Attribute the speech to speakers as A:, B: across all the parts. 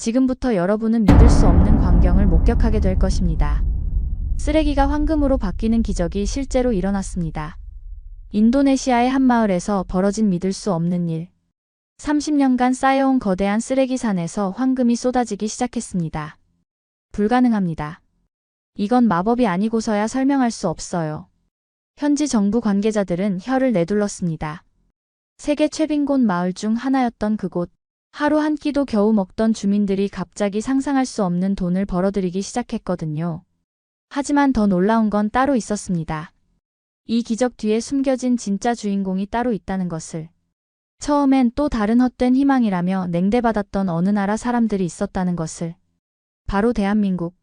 A: 지금부터 여러분은 믿을 수 없는 광경을 목격하게 될 것입니다. 쓰레기가 황금으로 바뀌는 기적이 실제로 일어났습니다. 인도네시아의 한 마을에서 벌어진 믿을 수 없는 일. 30년간 쌓여온 거대한 쓰레기산에서 황금이 쏟아지기 시작했습니다. 불가능합니다. 이건 마법이 아니고서야 설명할 수 없어요. 현지 정부 관계자들은 혀를 내둘렀습니다. 세계 최빈곤 마을 중 하나였던 그곳. 하루 한 끼도 겨우 먹던 주민들이 갑자기 상상할 수 없는 돈을 벌어들이기 시작했거든요. 하지만 더 놀라운 건 따로 있었습니다. 이 기적 뒤에 숨겨진 진짜 주인공이 따로 있다는 것을. 처음엔 또 다른 헛된 희망이라며 냉대받았던 어느 나라 사람들이 있었다는 것을. 바로 대한민국.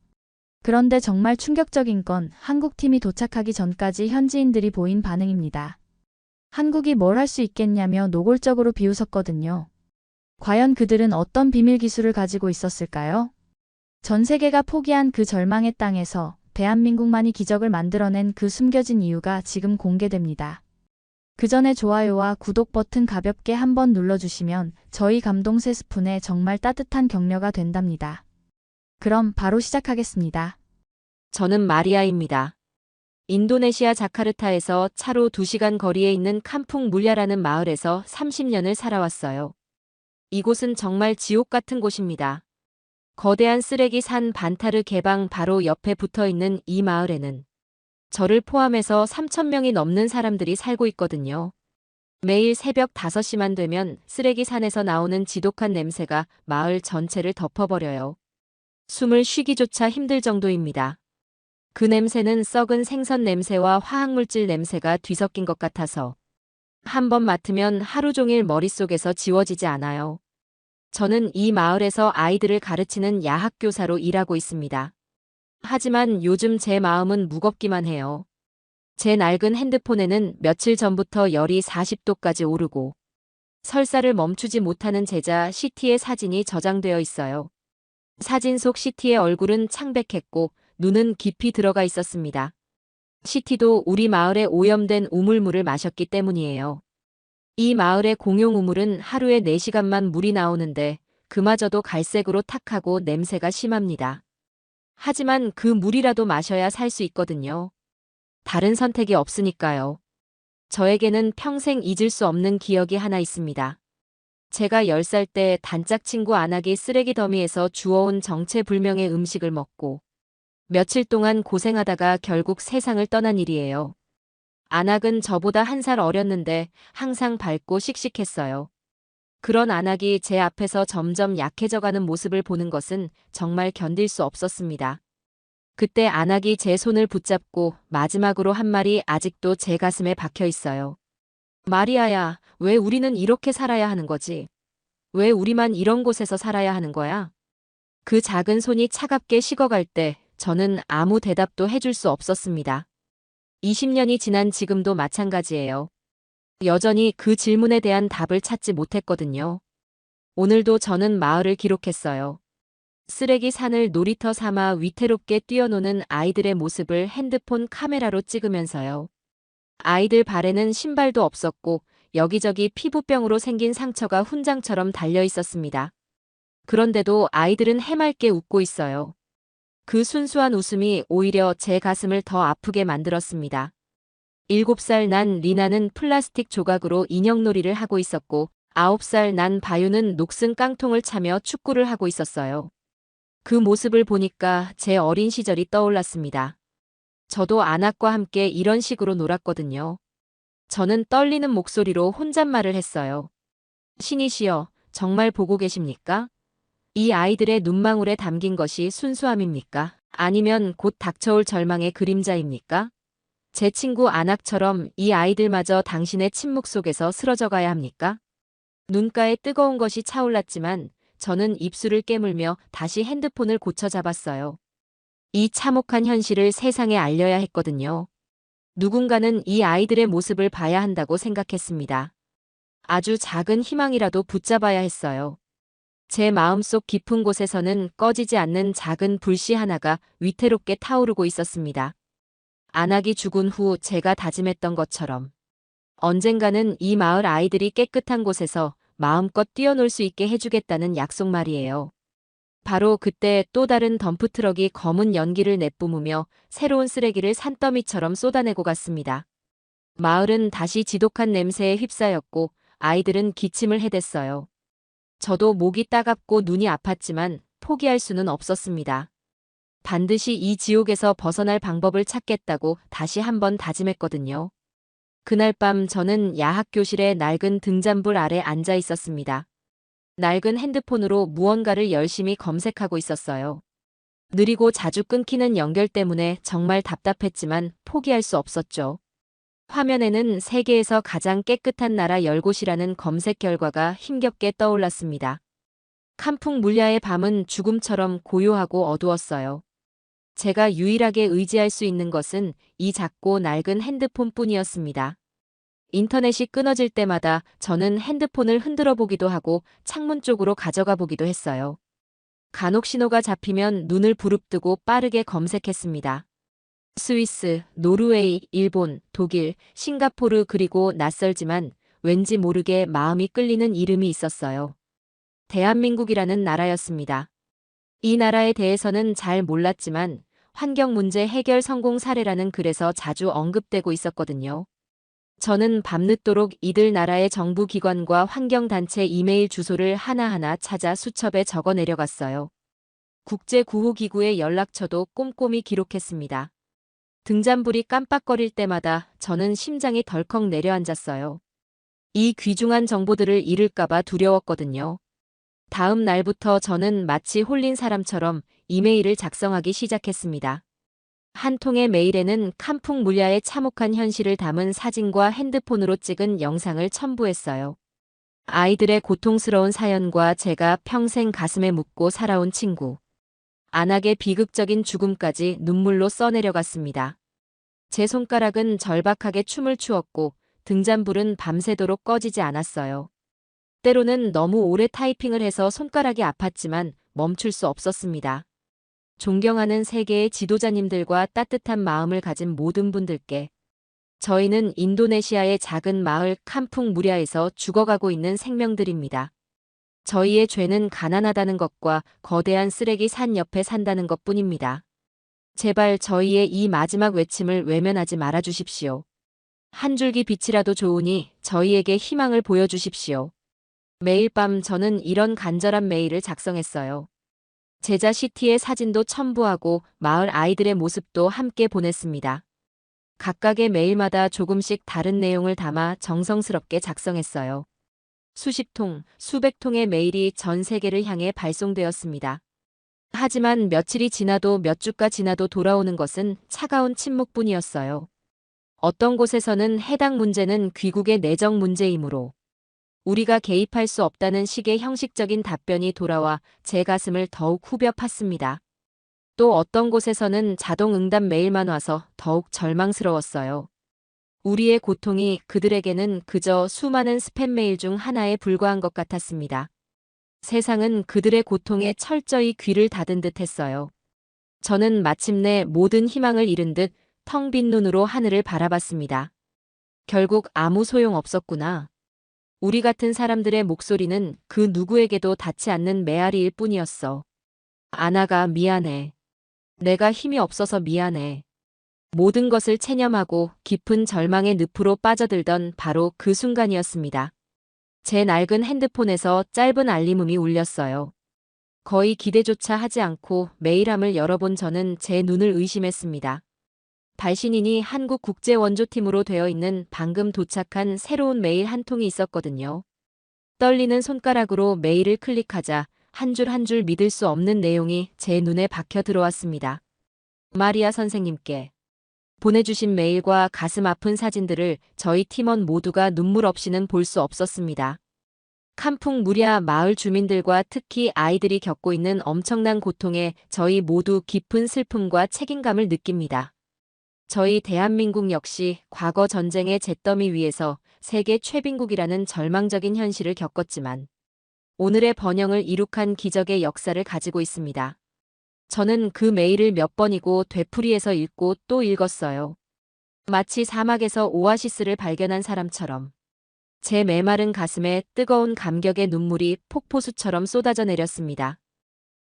A: 그런데 정말 충격적인 건 한국 팀이 도착하기 전까지 현지인들이 보인 반응입니다. 한국이 뭘 할 수 있겠냐며 노골적으로 비웃었거든요. 과연 그들은 어떤 비밀 기술을 가지고 있었을까요? 전 세계가 포기한 그 절망의 땅에서 대한민국만이 기적을 만들어낸 그 숨겨진 이유가 지금 공개됩니다. 그 전에 좋아요와 구독 버튼 가볍게 한번 눌러주시면 저희 감동 3스푼에 정말 따뜻한 격려가 된답니다. 그럼 바로 시작하겠습니다.
B: 저는 마리아입니다. 인도네시아 자카르타에서 차로 2시간 거리에 있는 캄풍 물야라는 마을에서 30년을 살아왔어요. 이곳은 정말 지옥 같은 곳입니다. 거대한 쓰레기 산 반타르 개방 바로 옆에 붙어 있는 이 마을에는 저를 포함해서 3,000명이 넘는 사람들이 살고 있거든요. 매일 새벽 5시만 되면 쓰레기 산에서 나오는 지독한 냄새가 마을 전체를 덮어버려요. 숨을 쉬기조차 힘들 정도입니다. 그 냄새는 썩은 생선 냄새와 화학물질 냄새가 뒤섞인 것 같아서 한 번 맡으면 하루 종일 머릿속에서 지워지지 않아요. 저는 이 마을에서 아이들을 가르치는 야학교사로 일하고 있습니다. 하지만 요즘 제 마음은 무겁기만 해요. 제 낡은 핸드폰에는 며칠 전부터 열이 40도까지 오르고 설사를 멈추지 못하는 제자 시티의 사진이 저장되어 있어요. 사진 속 시티의 얼굴은 창백했고 눈은 깊이 들어가 있었습니다. 시티도 우리 마을에 오염된 우물물을 마셨기 때문이에요. 이 마을의 공용 우물은 하루에 4시간만 물이 나오는데 그마저도 갈색으로 탁하고 냄새가 심합니다. 하지만 그 물이라도 마셔야 살 수 있거든요. 다른 선택이 없으니까요. 저에게는 평생 잊을 수 없는 기억이 하나 있습니다. 제가 10살 때 단짝 친구 안악이 쓰레기 더미에서 주워온 정체불명의 음식을 먹고 며칠 동안 고생하다가 결국 세상을 떠난 일이에요. 안악은 저보다 1살 어렸는데 항상 밝고 씩씩했어요. 그런 안악이 제 앞에서 점점 약해져가는 모습을 보는 것은 정말 견딜 수 없었습니다. 그때 안악이 제 손을 붙잡고 마지막으로 한 말이 아직도 제 가슴에 박혀 있어요. 마리아야, 왜 우리는 이렇게 살아야 하는 거지? 왜 우리만 이런 곳에서 살아야 하는 거야? 그 작은 손이 차갑게 식어갈 때 저는 아무 대답도 해줄 수 없었습니다. 20년이 지난 지금도 마찬가지예요. 여전히 그 질문에 대한 답을 찾지 못했거든요. 오늘도 저는 마을을 기록했어요. 쓰레기 산을 놀이터 삼아 위태롭게 뛰어노는 아이들의 모습을 핸드폰 카메라로 찍으면서요. 아이들 발에는 신발도 없었고 여기저기 피부병으로 생긴 상처가 훈장처럼 달려 있었습니다. 그런데도 아이들은 해맑게 웃고 있어요. 그 순수한 웃음이 오히려 제 가슴을 더 아프게 만들었습니다. 7살 난 리나는 플라스틱 조각으로 인형놀이를 하고 있었고 9살 난 바유는 녹슨 깡통을 차며 축구를 하고 있었어요. 그 모습을 보니까 제 어린 시절이 떠올랐습니다. 저도 안악과 함께 이런 식으로 놀았거든요. 저는 떨리는 목소리로 혼잣말을 했어요. 신이시여, 정말 보고 계십니까? 이 아이들의 눈망울에 담긴 것이 순수함입니까? 아니면 곧 닥쳐올 절망의 그림자입니까? 제 친구 안악처럼 이 아이들마저 당신의 침묵 속에서 쓰러져 가야 합니까? 눈가에 뜨거운 것이 차올랐지만 저는 입술을 깨물며 다시 핸드폰을 고쳐 잡았어요. 이 참혹한 현실을 세상에 알려야 했거든요. 누군가는 이 아이들의 모습을 봐야 한다고 생각했습니다. 아주 작은 희망이라도 붙잡아야 했어요. 제 마음속 깊은 곳에서는 꺼지지 않는 작은 불씨 하나가 위태롭게 타오르고 있었습니다. 안악이 죽은 후 제가 다짐했던 것처럼 언젠가는 이 마을 아이들이 깨끗한 곳에서 마음껏 뛰어놀 수 있게 해주겠다는 약속 말이에요. 바로 그때 또 다른 덤프트럭이 검은 연기를 내뿜으며 새로운 쓰레기를 산더미처럼 쏟아내고 갔습니다. 마을은 다시 지독한 냄새에 휩싸였고 아이들은 기침을 해댔어요. 저도 목이 따갑고 눈이 아팠지만 포기할 수는 없었습니다. 반드시 이 지옥에서 벗어날 방법을 찾겠다고 다시 한번 다짐했거든요. 그날 밤 저는 야학 교실에 낡은 등잔불 아래 앉아 있었습니다. 낡은 핸드폰으로 무언가를 열심히 검색하고 있었어요. 느리고 자주 끊기는 연결 때문에 정말 답답했지만 포기할 수 없었죠. 화면에는 세계에서 가장 깨끗한 나라 10곳이라는 검색 결과가 힘겹게 떠올랐습니다. 칸풍 물야의 밤은 죽음처럼 고요하고 어두웠어요. 제가 유일하게 의지할 수 있는 것은 이 작고 낡은 핸드폰뿐이었습니다. 인터넷이 끊어질 때마다 저는 핸드폰을 흔들어 보기도 하고 창문 쪽으로 가져가 보기도 했어요. 간혹 신호가 잡히면 눈을 부릅뜨고 빠르게 검색했습니다. 스위스, 노르웨이, 일본, 독일, 싱가포르 그리고 낯설지만 왠지 모르게 마음이 끌리는 이름이 있었어요. 대한민국이라는 나라였습니다. 이 나라에 대해서는 잘 몰랐지만 환경 문제 해결 성공 사례라는 글에서 자주 언급되고 있었거든요. 저는 밤늦도록 이들 나라의 정부 기관과 환경단체 이메일 주소를 하나하나 찾아 수첩에 적어 내려갔어요. 국제구호기구의 연락처도 꼼꼼히 기록했습니다. 등잔불이 깜빡거릴 때마다 저는 심장이 덜컥 내려앉았어요. 이 귀중한 정보들을 잃을까봐 두려웠거든요. 다음 날부터 저는 마치 홀린 사람처럼 이메일을 작성하기 시작했습니다. 한 통의 메일에는 칸풍 물야의 참혹한 현실을 담은 사진과 핸드폰으로 찍은 영상을 첨부했어요. 아이들의 고통스러운 사연과 제가 평생 가슴에 묻고 살아온 친구. 안악의 비극적인 죽음까지 눈물로 써내려갔습니다. 제 손가락은 절박하게 춤을 추었고 등잔불은 밤새도록 꺼지지 않았어요. 때로는 너무 오래 타이핑을 해서 손가락이 아팠지만 멈출 수 없었습니다. 존경하는 세계의 지도자님들과 따뜻한 마음을 가진 모든 분들께 저희는 인도네시아의 작은 마을 칸풍 무랴에서 죽어가고 있는 생명들입니다. 저희의 죄는 가난하다는 것과 거대한 쓰레기 산 옆에 산다는 것뿐입니다. 제발 저희의 이 마지막 외침을 외면하지 말아 주십시오. 한 줄기 빛이라도 좋으니 저희에게 희망을 보여주십시오. 매일 밤 저는 이런 간절한 메일을 작성했어요. 제자 시티의 사진도 첨부하고 마을 아이들의 모습도 함께 보냈습니다. 각각의 메일마다 조금씩 다른 내용을 담아 정성스럽게 작성했어요. 수십 통, 수백 통의 메일이 전 세계를 향해 발송되었습니다. 하지만 며칠이 지나도 몇 주가 지나도 돌아오는 것은 차가운 침묵뿐이었어요. 어떤 곳에서는 해당 문제는 귀국의 내정 문제이므로 우리가 개입할 수 없다는 식의 형식적인 답변이 돌아와 제 가슴을 더욱 후벼 팠습니다. 또 어떤 곳에서는 자동 응답 메일만 와서 더욱 절망스러웠어요. 우리의 고통이 그들에게는 그저 수많은 스팸 메일 중 하나에 불과한 것 같았습니다. 세상은 그들의 고통에 철저히 귀를 닫은 듯 했어요. 저는 마침내 모든 희망을 잃은 듯 텅 빈 눈으로 하늘을 바라봤습니다. 결국 아무 소용 없었구나. 우리 같은 사람들의 목소리는 그 누구에게도 닿지 않는 메아리일 뿐이었어. 아나가 미안해. 내가 힘이 없어서 미안해. 모든 것을 체념하고 깊은 절망의 늪으로 빠져들던 바로 그 순간이었습니다. 제 낡은 핸드폰에서 짧은 알림음이 울렸어요. 거의 기대조차 하지 않고 메일함을 열어본 저는 제 눈을 의심했습니다. 발신인이 한국국제원조팀으로 되어 있는 방금 도착한 새로운 메일 한 통이 있었거든요. 떨리는 손가락으로 메일을 클릭하자 한 줄 한 줄 믿을 수 없는 내용이 제 눈에 박혀 들어왔습니다. 마리아 선생님께 보내주신 메일과 가슴 아픈 사진들을 저희 팀원 모두가 눈물 없이는 볼 수 없었습니다. 칸풍 무랴 마을 주민들과 특히 아이들이 겪고 있는 엄청난 고통에 저희 모두 깊은 슬픔과 책임감을 느낍니다. 저희 대한민국 역시 과거 전쟁의 잿더미 위에서 세계 최빈국이라는 절망적인 현실을 겪었지만 오늘의 번영을 이룩한 기적의 역사를 가지고 있습니다. 저는 그 메일을 몇 번이고 되풀이해서 읽고 또 읽었어요. 마치 사막에서 오아시스를 발견한 사람처럼 제 메마른 가슴에 뜨거운 감격의 눈물이 폭포수처럼 쏟아져 내렸습니다.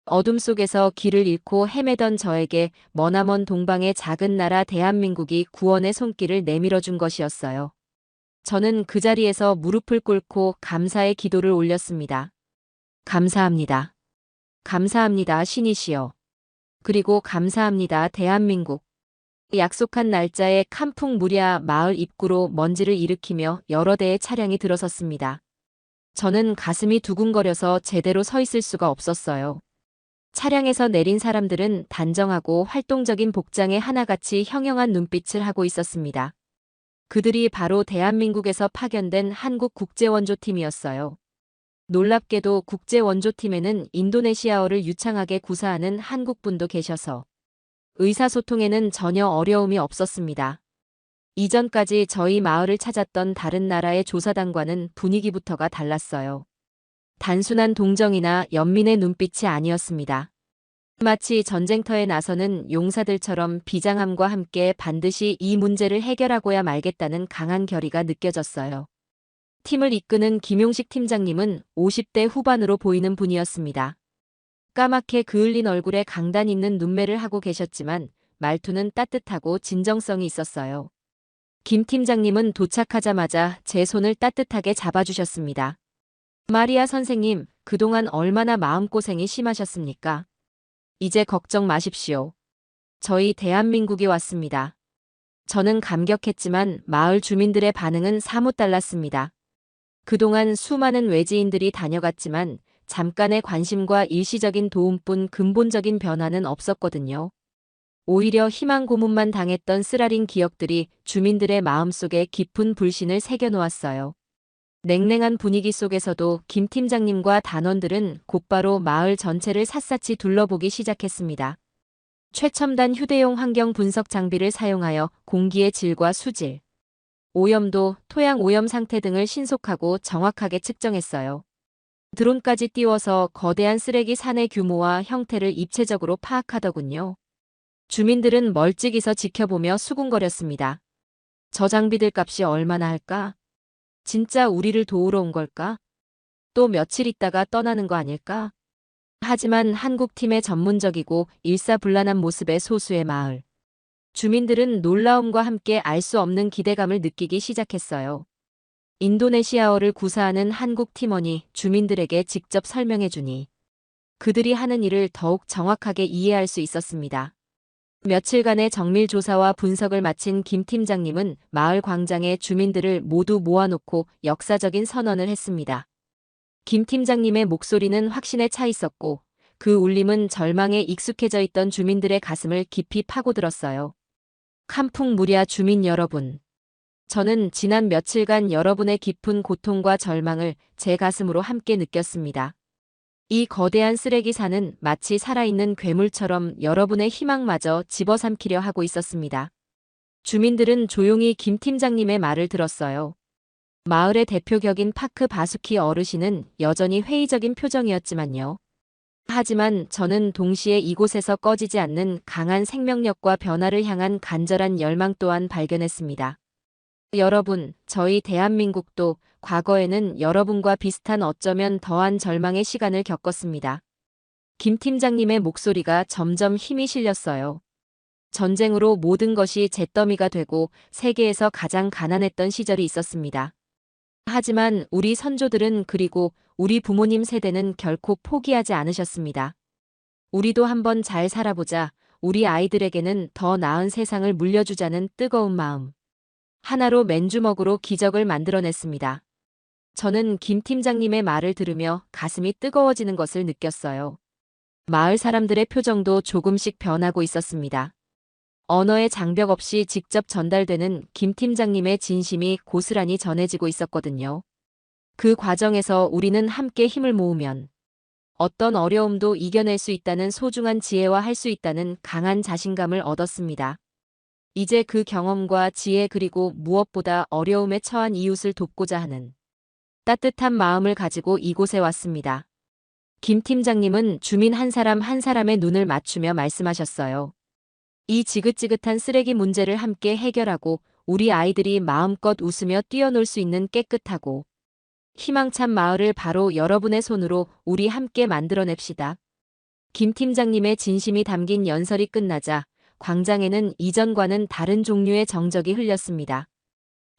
B: 어둠 속에서 길을 잃고 헤매던 저에게 머나먼 동방의 작은 나라 대한민국이 구원의 손길을 내밀어준 것이었어요. 저는 그 자리에서 무릎을 꿇고 감사의 기도를 올렸습니다. 감사합니다. 감사합니다, 신이시여. 그리고 감사합니다, 대한민국. 약속한 날짜에 캄풍무리아 마을 입구로 먼지를 일으키며 여러 대의 차량이 들어섰습니다. 저는 가슴이 두근거려서 제대로 서 있을 수가 없었어요. 차량에서 내린 사람들은 단정하고 활동적인 복장에 하나같이 형형한 눈빛을 하고 있었습니다. 그들이 바로 대한민국에서 파견된 한국 국제원조팀이었어요. 놀랍게도 국제원조팀에는 인도네시아어를 유창하게 구사하는 한국분도 계셔서 의사소통에는 전혀 어려움이 없었습니다. 이전까지 저희 마을을 찾았던 다른 나라의 조사단과는 분위기부터가 달랐어요. 단순한 동정이나 연민의 눈빛이 아니었습니다. 마치 전쟁터에 나서는 용사들처럼 비장함과 함께 반드시 이 문제를 해결하고야 말겠다는 강한 결의가 느껴졌어요. 팀을 이끄는 김용식 팀장님은 50대 후반으로 보이는 분이었습니다. 까맣게 그을린 얼굴에 강단 있는 눈매를 하고 계셨지만 말투는 따뜻하고 진정성이 있었어요. 김 팀장님은 도착하자마자 제 손을 따뜻하게 잡아주셨습니다. 마리아 선생님, 그동안 얼마나 마음고생이 심하셨습니까? 이제 걱정 마십시오. 저희 대한민국이 왔습니다. 저는 감격했지만 마을 주민들의 반응은 사뭇 달랐습니다. 그동안 수많은 외지인들이 다녀갔지만 잠깐의 관심과 일시적인 도움뿐 근본적인 변화는 없었거든요. 오히려 희망 고문만 당했던 쓰라린 기억들이 주민들의 마음속에 깊은 불신을 새겨놓았어요. 냉랭한 분위기 속에서도 김 팀장님과 단원들은 곧바로 마을 전체를 샅샅이 둘러보기 시작했습니다. 최첨단 휴대용 환경 분석 장비를 사용하여 공기의 질과 수질, 오염도, 토양 오염 상태 등을 신속하고 정확하게 측정했어요. 드론까지 띄워서 거대한 쓰레기 산의 규모와 형태를 입체적으로 파악하더군요. 주민들은 멀찍이서 지켜보며 수군거렸습니다. 저 장비들 값이 얼마나 할까? 진짜 우리를 도우러 온 걸까? 또 며칠 있다가 떠나는 거 아닐까? 하지만 한국팀의 전문적이고 일사불란한 모습의 소수의 마을. 주민들은 놀라움과 함께 알 수 없는 기대감을 느끼기 시작했어요. 인도네시아어를 구사하는 한국 팀원이 주민들에게 직접 설명해주니 그들이 하는 일을 더욱 정확하게 이해할 수 있었습니다. 며칠간의 정밀 조사와 분석을 마친 김 팀장님은 마을 광장에 주민들을 모두 모아놓고 역사적인 선언을 했습니다. 김 팀장님의 목소리는 확신에 차 있었고 그 울림은 절망에 익숙해져 있던 주민들의 가슴을 깊이 파고들었어요. 캄풍무리아 주민 여러분. 저는 지난 며칠간 여러분의 깊은 고통과 절망을 제 가슴으로 함께 느꼈습니다. 이 거대한 쓰레기산은 마치 살아있는 괴물처럼 여러분의 희망마저 집어삼키려 하고 있었습니다. 주민들은 조용히 김 팀장님의 말을 들었어요. 마을의 대표격인 파크 바수키 어르신은 여전히 회의적인 표정이었지만요. 하지만 저는 동시에 이곳에서 꺼지지 않는 강한 생명력과 변화를 향한 간절한 열망 또한 발견했습니다. 여러분, 저희 대한민국도 과거에는 여러분과 비슷한 어쩌면 더한 절망의 시간을 겪었습니다. 김 팀장님의 목소리가 점점 힘이 실렸어요. 전쟁으로 모든 것이 잿더미가 되고 세계에서 가장 가난했던 시절이 있었습니다. 하지만 우리 선조들은 그리고 우리 부모님 세대는 결코 포기하지 않으셨습니다. 우리도 한번 잘 살아보자, 우리 아이들에게는 더 나은 세상을 물려주자는 뜨거운 마음. 하나로 맨주먹으로 기적을 만들어냈습니다. 저는 김 팀장님의 말을 들으며 가슴이 뜨거워지는 것을 느꼈어요. 마을 사람들의 표정도 조금씩 변하고 있었습니다. 언어의 장벽 없이 직접 전달되는 김 팀장님의 진심이 고스란히 전해지고 있었거든요. 그 과정에서 우리는 함께 힘을 모으면 어떤 어려움도 이겨낼 수 있다는 소중한 지혜와 할 수 있다는 강한 자신감을 얻었습니다. 이제 그 경험과 지혜 그리고 무엇보다 어려움에 처한 이웃을 돕고자 하는 따뜻한 마음을 가지고 이곳에 왔습니다. 김 팀장님은 주민 한 사람 한 사람의 눈을 맞추며 말씀하셨어요. 이 지긋지긋한 쓰레기 문제를 함께 해결하고 우리 아이들이 마음껏 웃으며 뛰어놀 수 있는 깨끗하고 희망찬 마을을 바로 여러분의 손으로 우리 함께 만들어냅시다. 김 팀장님의 진심이 담긴 연설이 끝나자 광장에는 이전과는 다른 종류의 정적이 흘렸습니다.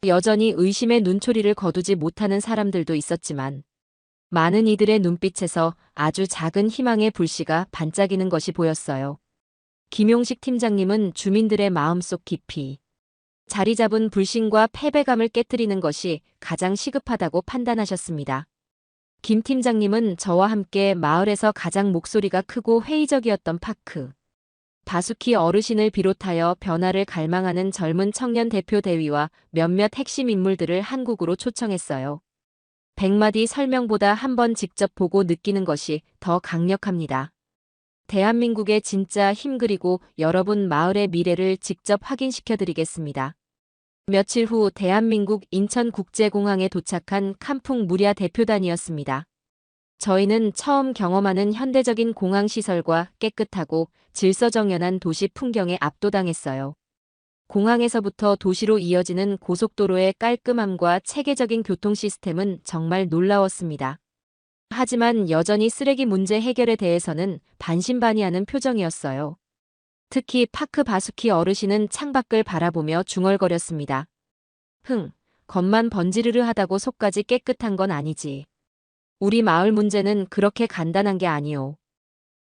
B: 여전히 의심의 눈초리를 거두지 못하는 사람들도 있었지만 많은 이들의 눈빛에서 아주 작은 희망의 불씨가 반짝이는 것이 보였어요. 김용식 팀장님은 주민들의 마음속 깊이 자리 잡은 불신과 패배감을 깨뜨리는 것이 가장 시급하다고 판단하셨습니다. 김 팀장님은 저와 함께 마을에서 가장 목소리가 크고 회의적이었던 파크 바수키 어르신을 비롯하여 변화를 갈망하는 젊은 청년 대표 대위와 몇몇 핵심 인물들을 한국으로 초청했어요. 100마디 설명보다 한번 직접 보고 느끼는 것이 더 강력합니다. 대한민국의 진짜 힘 그리고 여러분 마을의 미래를 직접 확인시켜 드리겠습니다. 며칠 후 대한민국 인천국제공항에 도착한 칸풍 무랴 대표단이었습니다. 저희는 처음 경험하는 현대적인 공항 시설과 깨끗하고 질서정연한 도시 풍경에 압도당했어요. 공항에서부터 도시로 이어지는 고속도로의 깔끔함과 체계적인 교통 시스템은 정말 놀라웠습니다. 하지만 여전히 쓰레기 문제 해결에 대해서는 반신반의하는 표정이었어요. 특히 파크 바수키 어르신은 창밖을 바라보며 중얼거렸습니다. 겉만 번지르르 하다고 속까지 깨끗한 건 아니지. 우리 마을 문제는 그렇게 간단한 게 아니오.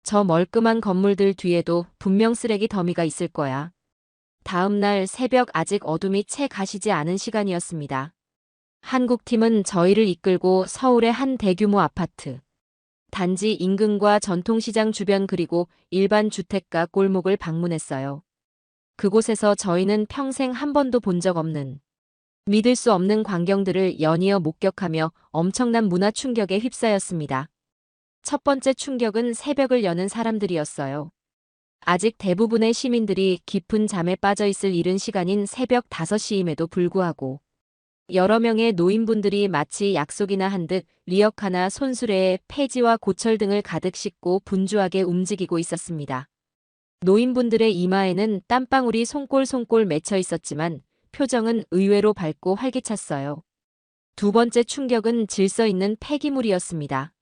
B: 저 멀끔한 건물들 뒤에도 분명 쓰레기 더미가 있을 거야. 다음 날 새벽 아직 어둠이 채 가시지 않은 시간이었습니다. 한국팀은 저희를 이끌고 서울의 한 대규모 아파트, 단지 인근과 전통시장 주변 그리고 일반 주택가 골목을 방문했어요. 그곳에서 저희는 평생 한 번도 본 적 없는, 믿을 수 없는 광경들을 연이어 목격하며 엄청난 문화 충격에 휩싸였습니다. 첫 번째 충격은 새벽을 여는 사람들이었어요. 아직 대부분의 시민들이 깊은 잠에 빠져 있을 이른 시간인 새벽 5시임에도 불구하고 여러 명의 노인분들이 마치 약속이나 한 듯 리어카나 손수레에 폐지와 고철 등을 가득 싣고 분주하게 움직이고 있었습니다. 노인분들의 이마에는 땀방울이 송골송골 맺혀 있었지만 표정은 의외로 밝고 활기찼어요. 두 번째 충격은 질서 있는 폐기물이었습니다.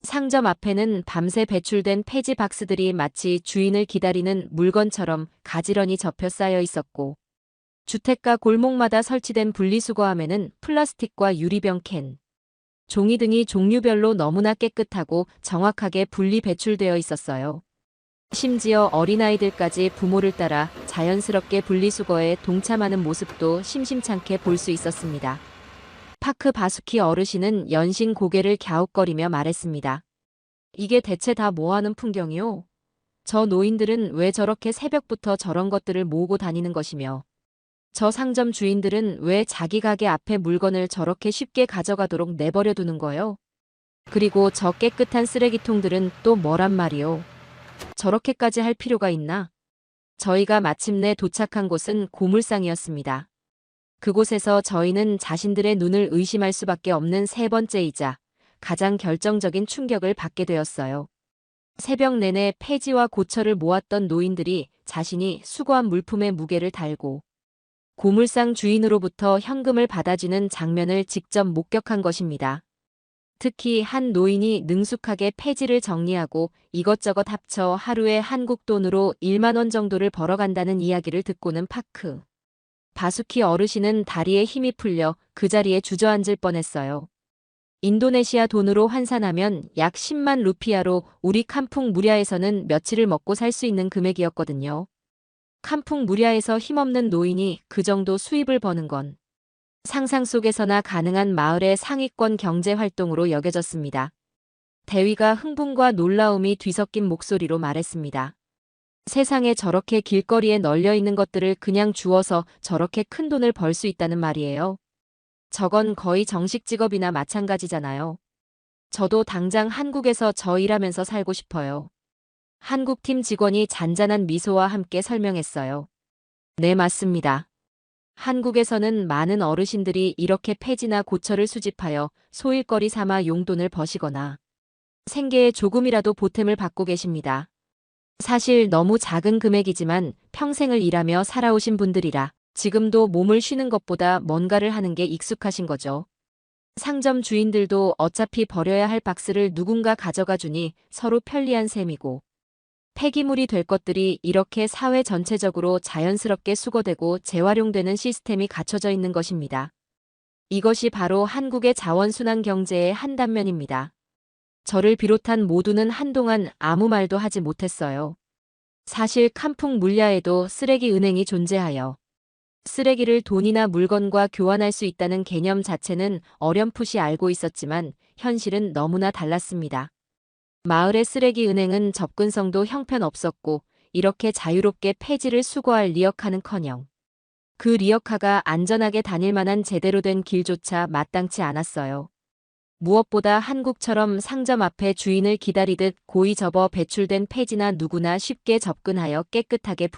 B: 상점 앞에는 밤새 배출된 폐지 박스들이 마치 주인을 기다리는 물건처럼 가지런히 접혀 쌓여 있었고, 주택가 골목마다 설치된 분리수거함에는 플라스틱과 유리병 캔, 종이 등이 종류별로 너무나 깨끗하고 정확하게 분리 배출되어 있었어요. 심지어 어린아이들까지 부모를 따라 자연스럽게 분리수거에 동참하는 모습도 심심찮게 볼 수 있었습니다. 파크 바수키 어르신은 연신 고개를 갸웃거리며 말했습니다. 이게 대체 다 뭐하는 풍경이요? 저 노인들은 왜 저렇게 새벽부터 저런 것들을 모으고 다니는 것이며, 저 상점 주인들은 왜 자기 가게 앞에 물건을 저렇게 쉽게 가져가도록 내버려 두는 거요? 그리고 저 깨끗한 쓰레기통들은 또 뭐란 말이요? 저렇게까지 할 필요가 있나? 저희가 마침내 도착한 곳은 고물상이었습니다. 그곳에서 저희는 자신들의 눈을 의심할 수밖에 없는 세 번째이자 가장 결정적인 충격을 받게 되었어요. 새벽 내내 폐지와 고철을 모았던 노인들이 자신이 수거한 물품의 무게를 달고 고물상 주인으로부터 현금을 받아주는 장면을 직접 목격한 것입니다. 특히 한 노인이 능숙하게 폐지를 정리하고 이것저것 합쳐 하루에 한국 돈으로 1만 원 정도를 벌어간다는 이야기를 듣고는 파크 바수키 어르신은 다리에 힘이 풀려 그 자리에 주저앉을 뻔했어요. 인도네시아 돈으로 환산하면 약 10만 루피아로 우리 칸풍 무랴에서는 며칠을 먹고 살 수 있는 금액이었거든요. 칸풍 무랴에서 힘없는 노인이 그 정도 수입을 버는 건 상상 속에서나 가능한 마을의 상위권 경제 활동으로 여겨졌습니다. 대위가 흥분과 놀라움이 뒤섞인 목소리로 말했습니다. 세상에 저렇게 길거리에 널려 있는 것들을 그냥 주워서 저렇게 큰 돈을 벌 수 있다는 말이에요. 저건 거의 정식 직업이나 마찬가지잖아요. 저도 당장 한국에서 저 일하면서 살고 싶어요. 한국팀 직원이 잔잔한 미소와 함께 설명했어요. 네, 맞습니다. 한국에서는 많은 어르신들이 이렇게 폐지나 고철을 수집하여 소일거리 삼아 용돈을 버시거나 생계에 조금이라도 보탬을 받고 계십니다. 사실 너무 작은 금액이지만 평생을 일하며 살아오신 분들이라 지금도 몸을 쉬는 것보다 뭔가를 하는 게 익숙하신 거죠. 상점 주인들도 어차피 버려야 할 박스를 누군가 가져가 주니 서로 편리한 셈이고, 폐기물이 될 것들이 이렇게 사회 전체적으로 자연스럽게 수거되고 재활용되는 시스템이 갖춰져 있는 것입니다. 이것이 바로 한국의 자원순환 경제의 한 단면입니다. 저를 비롯한 모두는 한동안 아무 말도 하지 못했어요. 사실 칸풍 물야에도 쓰레기 은행이 존재하여 쓰레기를 돈이나 물건과 교환할 수 있다는 개념 자체는 어렴풋이 알고 있었지만 현실은 너무나 달랐습니다. 마을의 쓰레기 은행은 접근성도 형편없었고 이렇게 자유롭게 폐지를 수거할 리어카는커녕 그 리어카가 안전하게 다닐 만한 제대로 된 길조차 마땅치 않았어요. 무엇보다 한국처럼 상점 앞에 주인을 기다리듯 고이 접어 배출된 폐지나 누구나 쉽게 접근하여 깨끗하게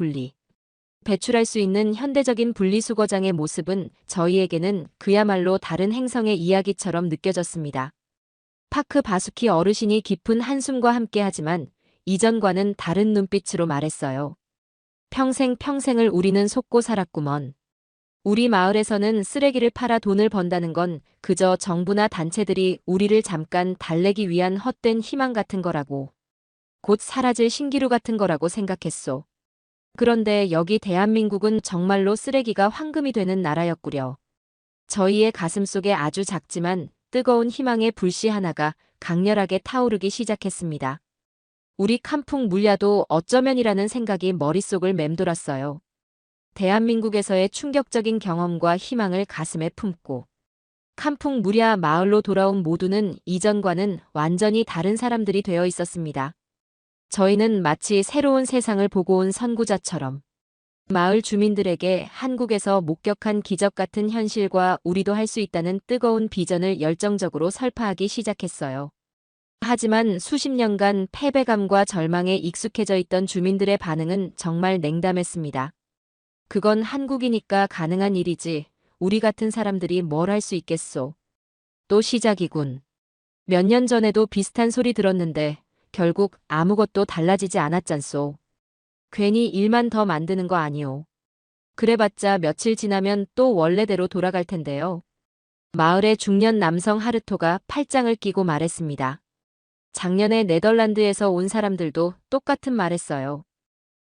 B: 배출할 수 있는 현대적인 분리수거장의 모습은 저희에게는 그야말로 다른 행성의 이야기처럼 느껴졌습니다. 파크 바수키 어르신이 깊은 한숨과 함께하지만 이전과는 다른 눈빛으로 말했어요. 평생을 우리는 속고 살았구먼. 우리 마을에서는 쓰레기를 팔아 돈을 번다는 건 그저 정부나 단체들이 우리를 잠깐 달래기 위한 헛된 희망 같은 거라고. 곧 사라질 신기루 같은 거라고 생각했소. 그런데 여기 대한민국은 정말로 쓰레기가 황금이 되는 나라였구려. 저희의 가슴속에 아주 작지만 뜨거운 희망의 불씨 하나가 강렬하게 타오르기 시작했습니다. 우리 칸풍 물야도 어쩌면이라는 생각이 머릿속을 맴돌았어요. 대한민국에서의 충격적인 경험과 희망을 가슴에 품고 칸풍 물야 마을로 돌아온 모두는 이전과는 완전히 다른 사람들이 되어 있었습니다. 저희는 마치 새로운 세상을 보고 온 선구자처럼 마을 주민들에게 한국에서 목격한 기적 같은 현실과 우리도 할 수 있다는 뜨거운 비전을 열정적으로 설파하기 시작했어요. 하지만 수십 년간 패배감과 절망에 익숙해져 있던 주민들의 반응은 정말 냉담했습니다. 그건 한국이니까 가능한 일이지 우리 같은 사람들이 뭘 할 수 있겠소. 또 시작이군. 몇 년 전에도 비슷한 소리 들었는데 결국 아무것도 달라지지 않았잖소. 괜히 일만 더 만드는 거 아니오. 그래봤자 며칠 지나면 또 원래대로 돌아갈 텐데요. 마을의 중년 남성 하르토가 팔짱을 끼고 말했습니다. 작년에 네덜란드에서 온 사람들도 똑같은 말했어요.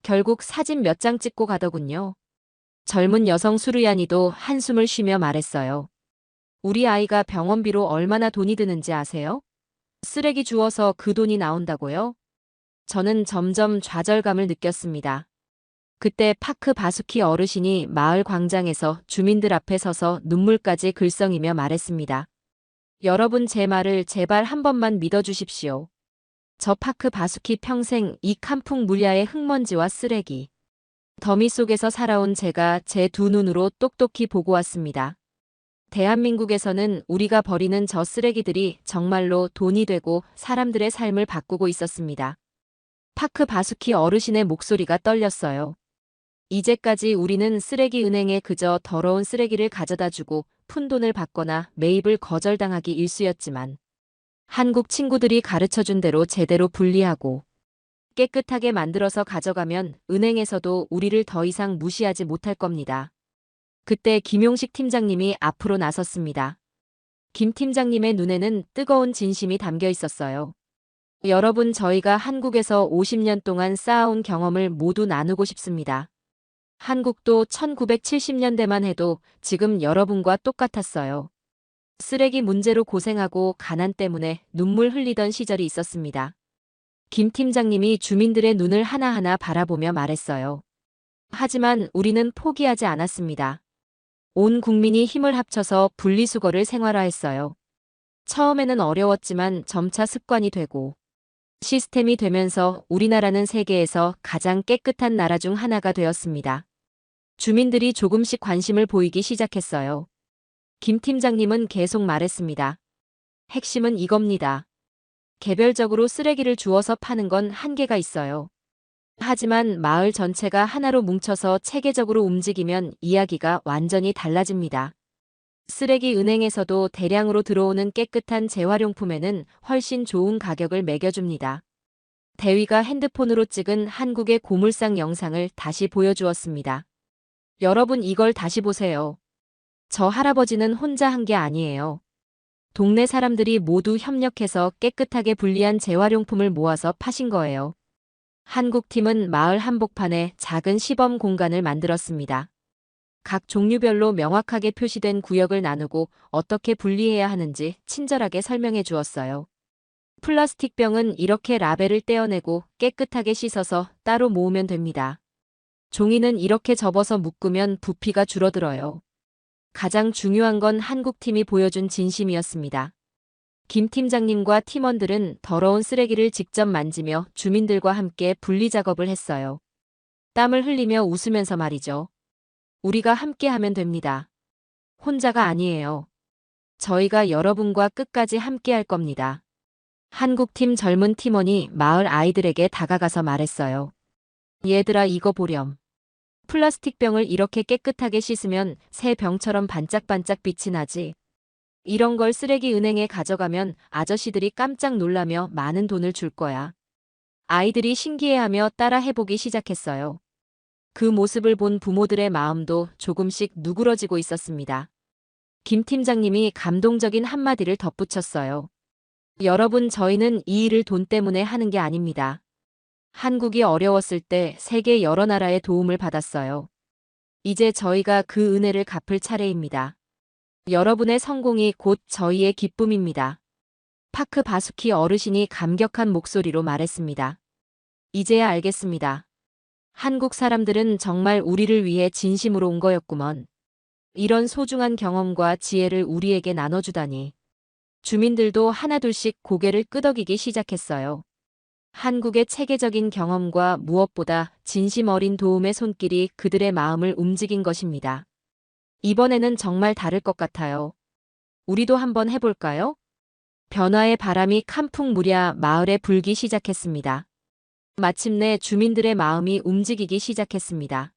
B: 결국 사진 몇 장 찍고 가더군요. 젊은 여성 수르야니도 한숨을 쉬며 말했어요. 우리 아이가 병원비로 얼마나 돈이 드는지 아세요? 쓰레기 주워서 그 돈이 나온다고요? 저는 점점 좌절감을 느꼈습니다. 그때 파크 바수키 어르신이 마을 광장에서 주민들 앞에 서서 눈물까지 글썽이며 말했습니다. 여러분 제 말을 제발 한 번만 믿어주십시오. 저 파크 바수키 평생 이 칸풍 물야의 흙먼지와 쓰레기 더미 속에서 살아온 제가 제 두 눈으로 똑똑히 보고 왔습니다. 대한민국에서는 우리가 버리는 저 쓰레기들이 정말로 돈이 되고 사람들의 삶을 바꾸고 있었습니다. 파크 바수키 어르신의 목소리가 떨렸어요. 이제까지 우리는 쓰레기 은행에 그저 더러운 쓰레기를 가져다주고 푼돈을 받거나 매입을 거절당하기 일쑤였지만 한국 친구들이 가르쳐준 대로 제대로 분리하고 깨끗하게 만들어서 가져가면 은행에서도 우리를 더 이상 무시하지 못할 겁니다. 그때 김용식 팀장님이 앞으로 나섰습니다. 김 팀장님의 눈에는 뜨거운 진심이 담겨 있었어요. 여러분 저희가 한국에서 50년 동안 쌓아온 경험을 모두 나누고 싶습니다. 한국도 1970년대만 해도 지금 여러분과 똑같았어요. 쓰레기 문제로 고생하고 가난 때문에 눈물 흘리던 시절이 있었습니다. 김 팀장님이 주민들의 눈을 하나하나 바라보며 말했어요. 하지만 우리는 포기하지 않았습니다. 온 국민이 힘을 합쳐서 분리수거를 생활화했어요. 처음에는 어려웠지만 점차 습관이 되고 시스템이 되면서 우리나라는 세계에서 가장 깨끗한 나라 중 하나가 되었습니다. 주민들이 조금씩 관심을 보이기 시작했어요. 김 팀장님은 계속 말했습니다. 핵심은 이겁니다. 개별적으로 쓰레기를 주워서 파는 건 한계가 있어요. 하지만 마을 전체가 하나로 뭉쳐서 체계적으로 움직이면 이야기가 완전히 달라집니다. 쓰레기 은행에서도 대량으로 들어오는 깨끗한 재활용품에는 훨씬 좋은 가격을 매겨줍니다. 대위가 핸드폰으로 찍은 한국의 고물상 영상을 다시 보여주었습니다. 여러분 이걸 다시 보세요. 저 할아버지는 혼자 한 게 아니에요. 동네 사람들이 모두 협력해서 깨끗하게 분리한 재활용품을 모아서 파신 거예요. 한국팀은 마을 한복판에 작은 시범 공간을 만들었습니다. 각 종류별로 명확하게 표시된 구역을 나누고 어떻게 분리해야 하는지 친절하게 설명해 주었어요. 플라스틱 병은 이렇게 라벨을 떼어내고 깨끗하게 씻어서 따로 모으면 됩니다. 종이는 이렇게 접어서 묶으면 부피가 줄어들어요. 가장 중요한 건 한국팀이 보여준 진심이었습니다. 김 팀장님과 팀원들은 더러운 쓰레기를 직접 만지며 주민들과 함께 분리 작업을 했어요. 땀을 흘리며 웃으면서 말이죠. 우리가 함께 하면 됩니다. 혼자가 아니에요. 저희가 여러분과 끝까지 함께 할 겁니다. 한국팀 젊은 팀원이 마을 아이들에게 다가가서 말했어요. 얘들아, 이거 보렴. 플라스틱 병을 이렇게 깨끗하게 씻으면 새 병처럼 반짝반짝 빛이 나지. 이런 걸 쓰레기 은행에 가져가면 아저씨들이 깜짝 놀라며 많은 돈을 줄 거야. 아이들이 신기해하며 따라 해보기 시작했어요. 그 모습을 본 부모들의 마음도 조금씩 누그러지고 있었습니다. 김 팀장님이 감동적인 한마디를 덧붙였어요. 여러분, 저희는 이 일을 돈 때문에 하는 게 아닙니다. 한국이 어려웠을 때 세계 여러 나라의 도움을 받았어요. 이제 저희가 그 은혜를 갚을 차례입니다. 여러분의 성공이 곧 저희의 기쁨입니다. 파크 바수키 어르신이 감격한 목소리로 말했습니다. 이제야 알겠습니다. 한국 사람들은 정말 우리를 위해 진심으로 온 거였구먼. 이런 소중한 경험과 지혜를 우리에게 나눠주다니. 주민들도 하나둘씩 고개를 끄덕이기 시작했어요. 한국의 체계적인 경험과 무엇보다 진심 어린 도움의 손길이 그들의 마음을 움직인 것입니다. 이번에는 정말 다를 것 같아요. 우리도 한번 해볼까요? 변화의 바람이 캄풍무랴 마을에 불기 시작했습니다. 마침내 주민들의 마음이 움직이기 시작했습니다.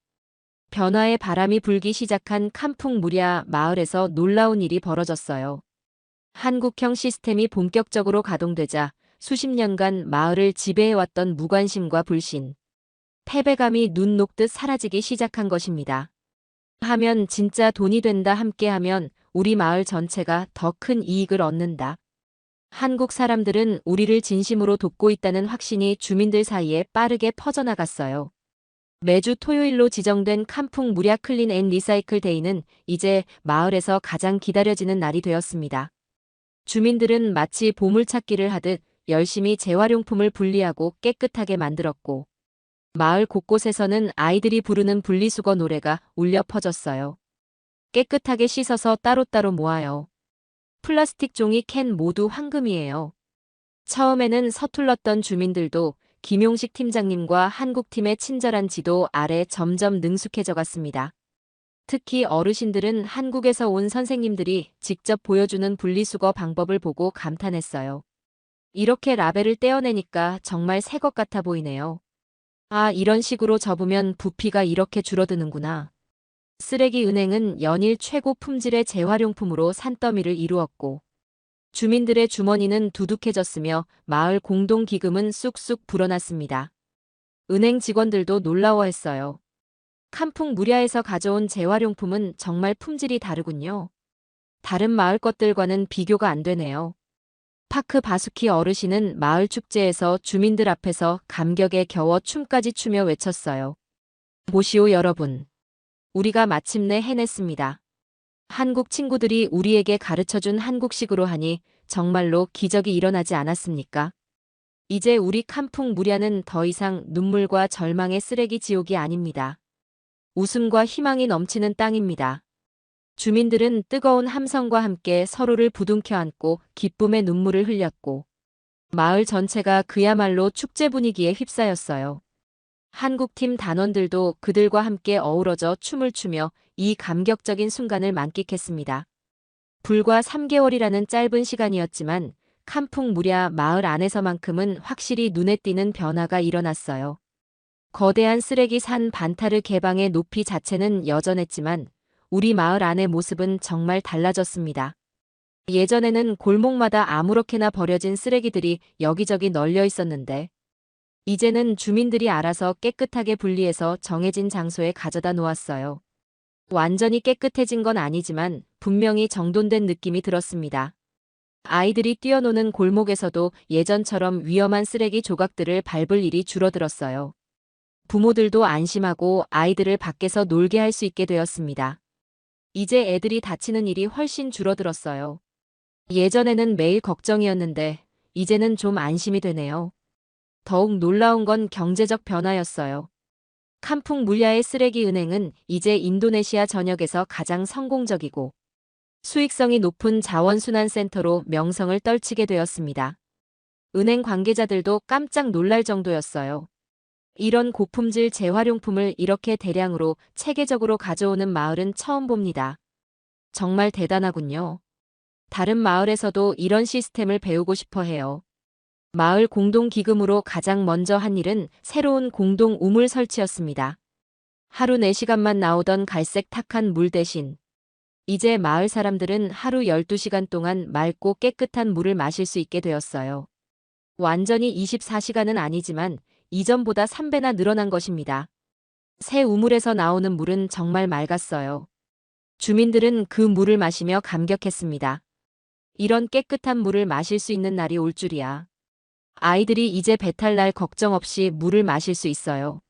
B: 변화의 바람이 불기 시작한 캄풍무랴 마을에서 놀라운 일이 벌어졌어요. 한국형 시스템이 본격적으로 가동되자 수십 년간 마을을 지배해왔던 무관심과 불신, 패배감이 눈 녹듯 사라지기 시작한 것입니다. 하면 진짜 돈이 된다, 함께하면 우리 마을 전체가 더 큰 이익을 얻는다. 한국 사람들은 우리를 진심으로 돕고 있다는 확신이 주민들 사이에 빠르게 퍼져나갔어요. 매주 토요일로 지정된 캄풍무랴 클린 앤 리사이클 데이는 이제 마을에서 가장 기다려지는 날이 되었습니다. 주민들은 마치 보물찾기를 하듯 열심히 재활용품을 분리하고 깨끗하게 만들었고, 마을 곳곳에서는 아이들이 부르는 분리수거 노래가 울려 퍼졌어요. 깨끗하게 씻어서 따로따로 모아요. 플라스틱 종이 캔 모두 황금이에요. 처음에는 서툴렀던 주민들도 김용식 팀장님과 한국팀의 친절한 지도 아래 점점 능숙해져 갔습니다. 특히 어르신들은 한국에서 온 선생님들이 직접 보여주는 분리수거 방법을 보고 감탄했어요. 이렇게 라벨을 떼어내니까 정말 새 것 같아 보이네요. 아, 이런 식으로 접으면 부피가 이렇게 줄어드는구나. 쓰레기 은행은 연일 최고 품질의 재활용품으로 산더미를 이루었고, 주민들의 주머니는 두둑해졌으며 마을 공동기금은 쑥쑥 불어났습니다. 은행 직원들도 놀라워했어요. 캄풍무랴에서 가져온 재활용품은 정말 품질이 다르군요. 다른 마을 것들과는 비교가 안 되네요. 파크 바수키 어르신은 마을 축제에서 주민들 앞에서 감격에 겨워 춤까지 추며 외쳤어요. 보시오 여러분. 우리가 마침내 해냈습니다. 한국 친구들이 우리에게 가르쳐준 한국식으로 하니 정말로 기적이 일어나지 않았습니까? 이제 우리 캄풍무랴는 더 이상 눈물과 절망의 쓰레기 지옥이 아닙니다. 웃음과 희망이 넘치는 땅입니다. 주민들은 뜨거운 함성과 함께 서로를 부둥켜 안고 기쁨의 눈물을 흘렸고, 마을 전체가 그야말로 축제 분위기에 휩싸였어요. 한국팀 단원들도 그들과 함께 어우러져 춤을 추며 이 감격적인 순간을 만끽했습니다. 불과 3개월이라는 짧은 시간이었지만 캄풍무랴 마을 안에서만큼은 확실히 눈에 띄는 변화가 일어났어요. 거대한 쓰레기 산 반타르 개방의 높이 자체는 여전했지만 우리 마을 안의 모습은 정말 달라졌습니다. 예전에는 골목마다 아무렇게나 버려진 쓰레기들이 여기저기 널려 있었는데, 이제는 주민들이 알아서 깨끗하게 분리해서 정해진 장소에 가져다 놓았어요. 완전히 깨끗해진 건 아니지만 분명히 정돈된 느낌이 들었습니다. 아이들이 뛰어노는 골목에서도 예전처럼 위험한 쓰레기 조각들을 밟을 일이 줄어들었어요. 부모들도 안심하고 아이들을 밖에서 놀게 할 수 있게 되었습니다. 이제 애들이 다치는 일이 훨씬 줄어들었어요. 예전에는 매일 걱정이었는데 이제는 좀 안심이 되네요. 더욱 놀라운 건 경제적 변화였어요. 캄풍 물야의 쓰레기 은행은 이제 인도네시아 전역에서 가장 성공적이고 수익성이 높은 자원순환센터로 명성을 떨치게 되었습니다. 은행 관계자들도 깜짝 놀랄 정도였어요. 이런 고품질 재활용품을 이렇게 대량으로 체계적으로 가져오는 마을은 처음 봅니다. 정말 대단하군요. 다른 마을에서도 이런 시스템을 배우고 싶어 해요. 마을 공동기금으로 가장 먼저 한 일은 새로운 공동 우물 설치였습니다. 하루 4시간만 나오던 갈색 탁한 물 대신 이제 마을 사람들은 하루 12시간 동안 맑고 깨끗한 물을 마실 수 있게 되었어요. 완전히 24시간은 아니지만 이전보다 3배나 늘어난 것입니다. 새 우물에서 나오는 물은 정말 맑았어요. 주민들은 그 물을 마시며 감격했습니다. 이런 깨끗한 물을 마실 수 있는 날이 올 줄이야. 아이들이 이제 배탈 날 걱정 없이 물을 마실 수 있어요.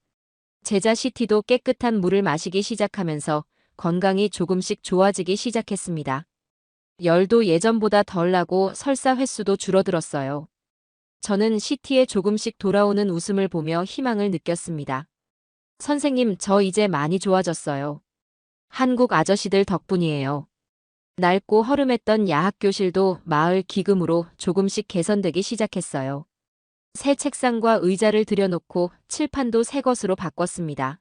B: 제자 시티도 깨끗한 물을 마시기 시작하면서 건강이 조금씩 좋아지기 시작했습니다. 열도 예전보다 덜 나고 설사 횟수도 줄어들었어요. 저는 시티에 조금씩 돌아오는 웃음을 보며 희망을 느꼈습니다. 선생님, 저 이제 많이 좋아졌어요. 한국 아저씨들 덕분이에요. 낡고 허름했던 야학교실도 마을 기금으로 조금씩 개선되기 시작했어요. 새 책상과 의자를 들여놓고 칠판도 새 것으로 바꿨습니다.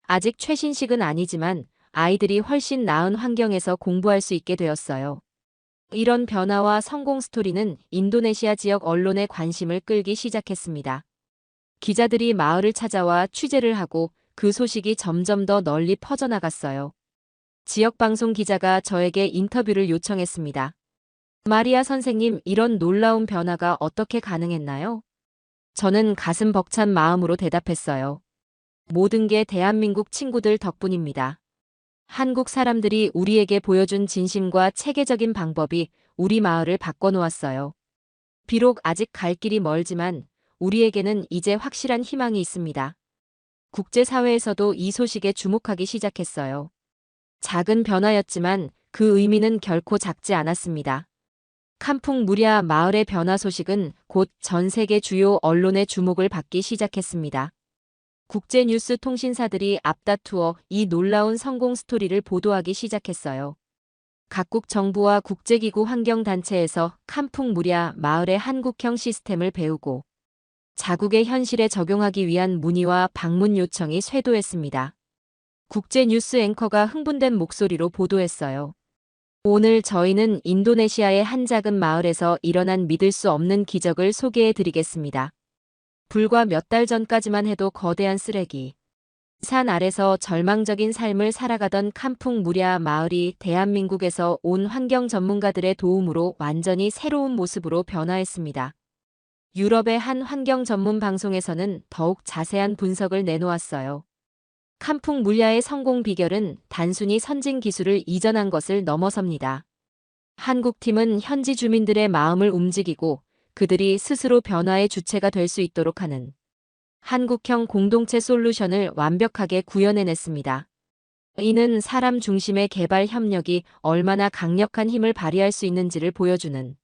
B: 아직 최신식은 아니지만 아이들이 훨씬 나은 환경에서 공부할 수 있게 되었어요. 이런 변화와 성공 스토리는 인도네시아 지역 언론의 관심을 끌기 시작했습니다. 기자들이 마을을 찾아와 취재를 하고 그 소식이 점점 더 널리 퍼져나갔어요. 지역 방송 기자가 저에게 인터뷰를 요청했습니다. 마리아 선생님, 이런 놀라운 변화가 어떻게 가능했나요? 저는 가슴 벅찬 마음으로 대답했어요. 모든 게 대한민국 친구들 덕분입니다. 한국 사람들이 우리에게 보여준 진심과 체계적인 방법이 우리 마을을 바꿔놓았어요. 비록 아직 갈 길이 멀지만 우리에게는 이제 확실한 희망이 있습니다. 국제사회에서도 이 소식에 주목하기 시작했어요. 작은 변화였지만 그 의미는 결코 작지 않았습니다. 캄풍 무랴 마을의 변화 소식은 곧 전 세계 주요 언론의 주목을 받기 시작했습니다. 국제뉴스 통신사들이 앞다투어 이 놀라운 성공 스토리를 보도하기 시작했어요. 각국 정부와 국제기구 환경단체에서 캄풍 무랴 마을의 한국형 시스템을 배우고 자국의 현실에 적용하기 위한 문의와 방문 요청이 쇄도했습니다. 국제뉴스 앵커가 흥분된 목소리로 보도했어요. 오늘 저희는 인도네시아의 한 작은 마을에서 일어난 믿을 수 없는 기적을 소개해 드리겠습니다. 불과 몇 달 전까지만 해도 거대한 쓰레기 산 아래서 절망적인 삶을 살아가던 캄풍 무랴 마을이 대한민국에서 온 환경 전문가들의 도움으로 완전히 새로운 모습으로 변화했습니다. 유럽의 한 환경 전문 방송에서는 더욱 자세한 분석을 내놓았어요. 캄풍 물야의 성공 비결은 단순히 선진 기술을 이전한 것을 넘어섭니다. 한국팀은 현지 주민들의 마음을 움직이고 그들이 스스로 변화의 주체가 될 수 있도록 하는 한국형 공동체 솔루션을 완벽하게 구현해냈습니다. 이는 사람 중심의 개발 협력이 얼마나 강력한 힘을 발휘할 수 있는지를 보여주는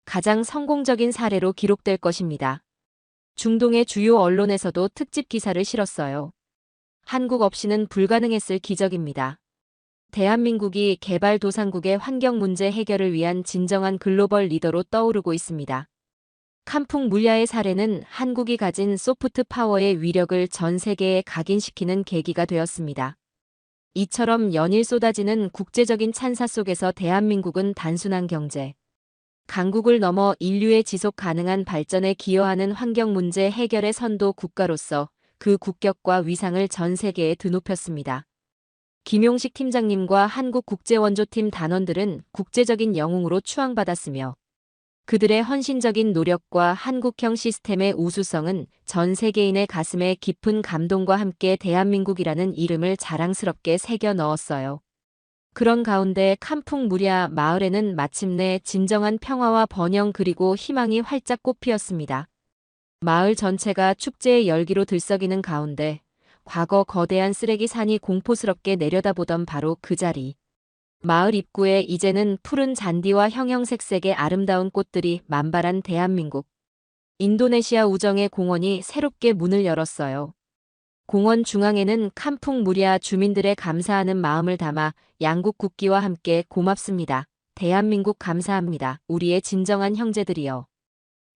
B: 가장 성공적인 사례로 기록될 것입니다. 중동의 주요 언론에서도 특집 기사를 실었어요. 한국 없이는 불가능했을 기적입니다. 대한민국이 개발도상국의 환경 문제 해결을 위한 진정한 글로벌 리더로 떠오르고 있습니다. 캄풍 물야의 사례는 한국이 가진 소프트 파워의 위력을 전 세계에 각인시키는 계기가 되었습니다. 이처럼 연일 쏟아지는 국제적인 찬사 속에서 대한민국은 단순한 경제 강국을 넘어 인류의 지속 가능한 발전에 기여하는 환경 문제 해결의 선도 국가로서 그 국격과 위상을 전 세계에 드높였습니다. 김용식 팀장님과 한국국제원조팀 단원들은 국제적인 영웅으로 추앙받았으며 그들의 헌신적인 노력과 한국형 시스템의 우수성은 전 세계인의 가슴에 깊은 감동과 함께 대한민국이라는 이름을 자랑스럽게 새겨 넣었어요. 그런 가운데 캄풍무랴 마을에는 마침내 진정한 평화와 번영 그리고 희망이 활짝 꽃피었습니다. 마을 전체가 축제의 열기로 들썩이는 가운데 과거 거대한 쓰레기 산이 공포스럽게 내려다보던 바로 그 자리. 마을 입구에 이제는 푸른 잔디와 형형색색의 아름다운 꽃들이 만발한 대한민국. 인도네시아 우정의 공원이 새롭게 문을 열었어요. 공원 중앙에는 캄풍무랴 주민들의 감사하는 마음을 담아 양국 국기와 함께 고맙습니다. 대한민국 감사합니다. 우리의 진정한 형제들이여.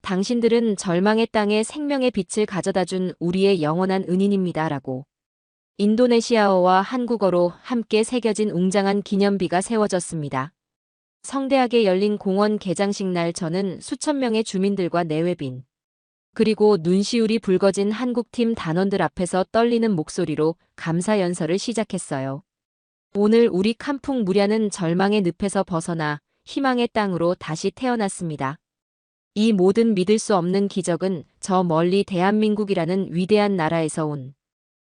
B: 당신들은 절망의 땅에 생명의 빛을 가져다준 우리의 영원한 은인입니다. 라고. 인도네시아어와 한국어로 함께 새겨진 웅장한 기념비가 세워졌습니다. 성대하게 열린 공원 개장식 날 저는 수천 명의 주민들과 내외빈, 그리고 눈시울이 붉어진 한국팀 단원들 앞에서 떨리는 목소리로 감사 연설을 시작했어요. 오늘 우리 캄풍무랴는 절망의 늪에서 벗어나 희망의 땅으로 다시 태어났습니다. 이 모든 믿을 수 없는 기적은 저 멀리 대한민국이라는 위대한 나라에서 온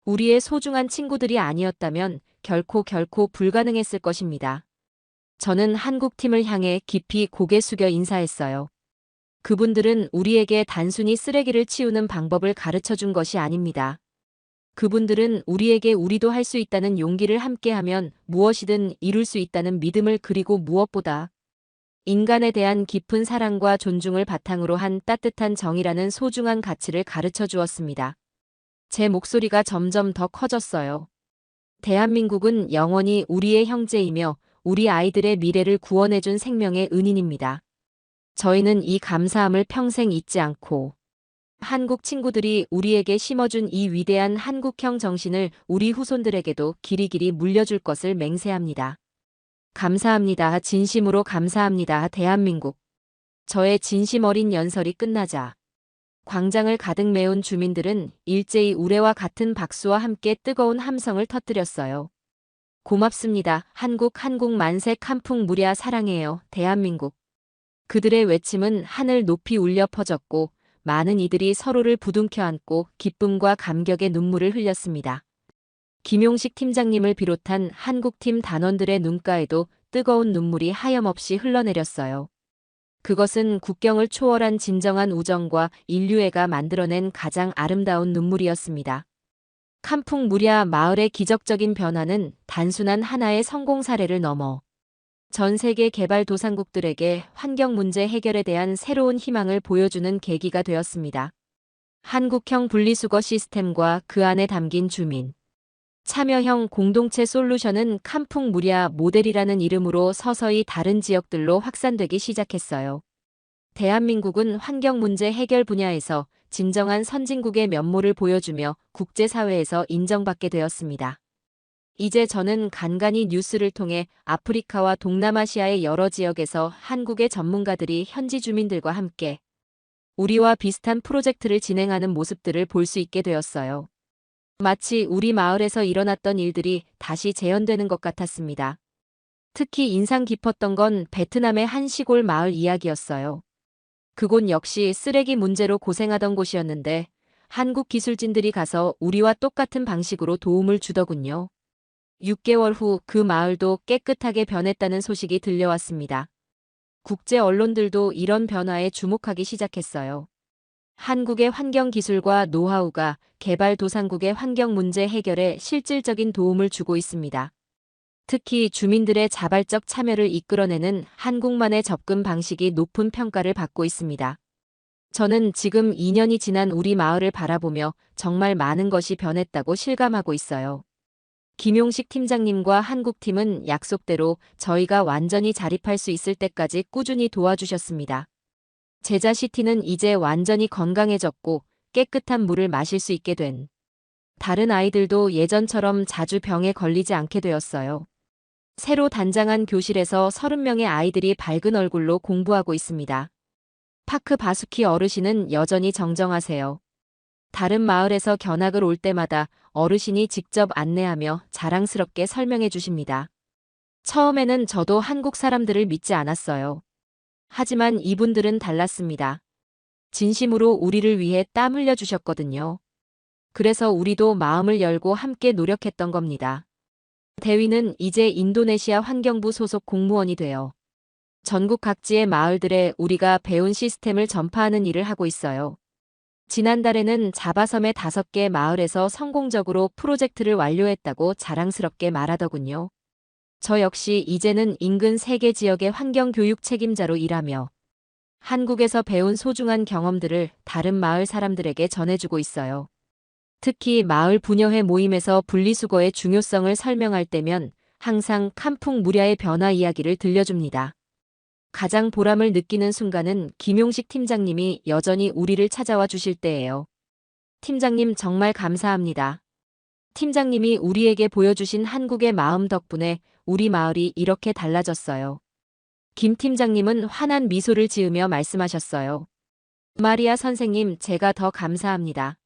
B: 우리의 소중한 친구들이 아니었다면 결코 불가능했을 것입니다. 저는 한국팀을 향해 깊이 고개 숙여 인사했어요. 그분들은 우리에게 단순히 쓰레기를 치우는 방법을 가르쳐 준 것이 아닙니다. 그분들은 우리에게 우리도 할 수 있다는 용기를 함께하면 무엇이든 이룰 수 있다는 믿음을 그리고 무엇보다 인간에 대한 깊은 사랑과 존중을 바탕으로 한 따뜻한 정이라는 소중한 가치를 가르쳐 주었습니다. 제 목소리가 점점 더 커졌어요. 대한민국은 영원히 우리의 형제이며 우리 아이들의 미래를 구원해준 생명의 은인입니다. 저희는 이 감사함을 평생 잊지 않고 한국 친구들이 우리에게 심어준 이 위대한 한국형 정신을 우리 후손들에게도 길이길이 물려줄 것을 맹세합니다. 감사합니다. 진심으로 감사합니다. 대한민국. 저의 진심 어린 연설이 끝나자 광장을 가득 메운 주민들은 일제히 우레와 같은 박수와 함께 뜨거운 함성을 터뜨렸어요. 고맙습니다. 한국 만세 캄풍무랴 사랑해요. 대한민국. 그들의 외침은 하늘 높이 울려 퍼졌고 많은 이들이 서로를 부둥켜 안고 기쁨과 감격의 눈물을 흘렸습니다. 김용식 팀장님을 비롯한 한국팀 단원들의 눈가에도 뜨거운 눈물이 하염없이 흘러내렸어요. 그것은 국경을 초월한 진정한 우정과 인류애가 만들어낸 가장 아름다운 눈물이었습니다. 캄풍무랴 마을의 기적적인 변화는 단순한 하나의 성공 사례를 넘어 전 세계 개발도상국들에게 환경 문제 해결에 대한 새로운 희망을 보여주는 계기가 되었습니다. 한국형 분리수거 시스템과 그 안에 담긴 주민 참여형 공동체 솔루션은 캄풍무랴 모델이라는 이름으로 서서히 다른 지역들로 확산되기 시작했어요. 대한민국은 환경 문제 해결 분야에서 진정한 선진국의 면모를 보여주며 국제사회에서 인정받게 되었습니다. 이제 저는 간간히 뉴스를 통해 아프리카와 동남아시아의 여러 지역에서 한국의 전문가들이 현지 주민들과 함께 우리와 비슷한 프로젝트를 진행하는 모습들을 볼 수 있게 되었어요. 마치 우리 마을에서 일어났던 일들이 다시 재현되는 것 같았습니다. 특히 인상 깊었던 건 베트남의 한 시골 마을 이야기였어요. 그곳 역시 쓰레기 문제로 고생하던 곳이었는데 한국 기술진들이 가서 우리와 똑같은 방식으로 도움을 주더군요. 6개월 후 그 마을도 깨끗하게 변했다는 소식이 들려왔습니다. 국제 언론들도 이런 변화에 주목하기 시작했어요. 한국의 환경 기술과 노하우가 개발도상국의 환경 문제 해결에 실질적인 도움을 주고 있습니다. 특히 주민들의 자발적 참여를 이끌어내는 한국만의 접근 방식이 높은 평가를 받고 있습니다. 저는 지금 2년이 지난 우리 마을을 바라보며 정말 많은 것이 변했다고 실감하고 있어요. 김용식 팀장님과 한국팀은 약속대로 저희가 완전히 자립할 수 있을 때까지 꾸준히 도와주셨습니다. 제자시티는 이제 완전히 건강해졌고 깨끗한 물을 마실 수 있게 된 다른 아이들도 예전처럼 자주 병에 걸리지 않게 되었어요. 새로 단장한 교실에서 30명의 아이들이 밝은 얼굴로 공부하고 있습니다. 파크 바수키 어르신은 여전히 정정하세요. 다른 마을에서 견학을 올 때마다 어르신이 직접 안내하며 자랑스럽게 설명해 주십니다. 처음에는 저도 한국 사람들을 믿지 않았어요. 하지만 이분들은 달랐습니다. 진심으로 우리를 위해 땀 흘려 주셨거든요. 그래서 우리도 마음을 열고 함께 노력했던 겁니다. 대위는 이제 인도네시아 환경부 소속 공무원이 되어 전국 각지의 마을들에 우리가 배운 시스템을 전파하는 일을 하고 있어요. 지난달에는 자바섬의 5개 마을에서 성공적으로 프로젝트를 완료했다고 자랑스럽게 말하더군요. 저 역시 이제는 인근 3개 지역의 환경교육 책임자로 일하며 한국에서 배운 소중한 경험들을 다른 마을 사람들에게 전해주고 있어요. 특히 마을 부녀회 모임에서 분리수거의 중요성을 설명할 때면 항상 칸풍 무랴의 변화 이야기를 들려줍니다. 가장 보람을 느끼는 순간은 김용식 팀장님이 여전히 우리를 찾아와 주실 때예요. 팀장님 정말 감사합니다. 팀장님이 우리에게 보여주신 한국의 마음 덕분에 우리 마을이 이렇게 달라졌어요. 김 팀장님은 환한 미소를 지으며 말씀하셨어요. 마리아 선생님, 제가 더 감사합니다.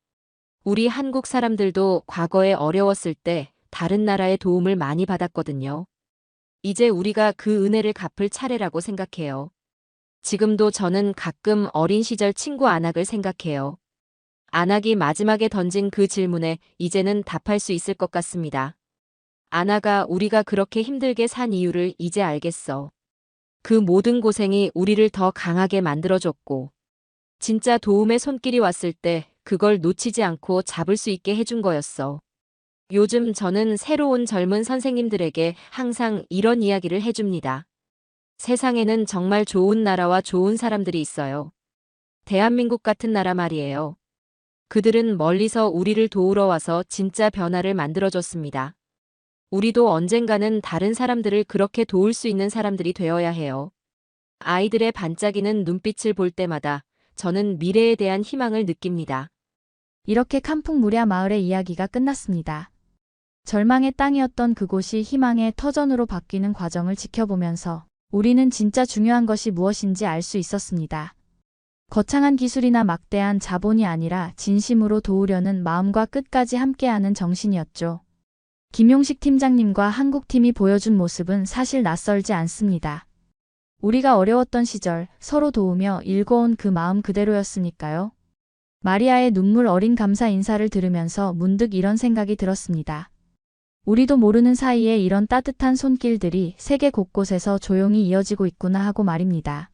B: 우리 한국 사람들도 과거에 어려웠을 때 다른 나라의 도움을 많이 받았거든요. 이제 우리가 그 은혜를 갚을 차례라고 생각해요. 지금도 저는 가끔 어린 시절 친구 안학을 생각해요. 안학이 마지막에 던진 그 질문에 이제는 답할 수 있을 것 같습니다. 안학아, 우리가 그렇게 힘들게 산 이유를 이제 알겠어. 그 모든 고생이 우리를 더 강하게 만들어줬고, 진짜 도움의 손길이 왔을 때 그걸 놓치지 않고 잡을 수 있게 해준 거였어. 요즘 저는 새로운 젊은 선생님들에게 항상 이런 이야기를 해줍니다. 세상에는 정말 좋은 나라와 좋은 사람들이 있어요. 대한민국 같은 나라 말이에요. 그들은 멀리서 우리를 도우러 와서 진짜 변화를 만들어줬습니다. 우리도 언젠가는 다른 사람들을 그렇게 도울 수 있는 사람들이 되어야 해요. 아이들의 반짝이는 눈빛을 볼 때마다 저는 미래에 대한 희망을 느낍니다.
A: 이렇게 칸풍 무랴 마을의 이야기가 끝났습니다. 절망의 땅이었던 그곳이 희망의 터전으로 바뀌는 과정을 지켜보면서 우리는 진짜 중요한 것이 무엇인지 알 수 있었습니다. 거창한 기술이나 막대한 자본이 아니라 진심으로 도우려는 마음과 끝까지 함께하는 정신이었죠. 김용식 팀장님과 한국팀이 보여준 모습은 사실 낯설지 않습니다. 우리가 어려웠던 시절 서로 도우며 일궈온 그 마음 그대로였으니까요. 마리아의 눈물 어린 감사 인사를 들으면서 문득 이런 생각이 들었습니다. 우리도 모르는 사이에 이런 따뜻한 손길들이 세계 곳곳에서 조용히 이어지고 있구나 하고 말입니다.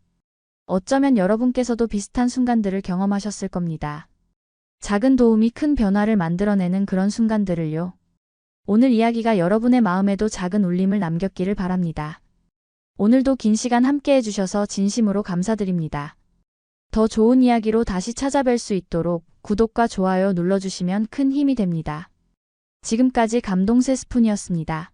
A: 어쩌면 여러분께서도 비슷한 순간들을 경험하셨을 겁니다. 작은 도움이 큰 변화를 만들어내는 그런 순간들을요. 오늘 이야기가 여러분의 마음에도 작은 울림을 남겼기를 바랍니다. 오늘도 긴 시간 함께 해주셔서 진심으로 감사드립니다. 더 좋은 이야기로 다시 찾아뵐 수 있도록 구독과 좋아요 눌러주시면 큰 힘이 됩니다. 지금까지 감동새 스푼이었습니다.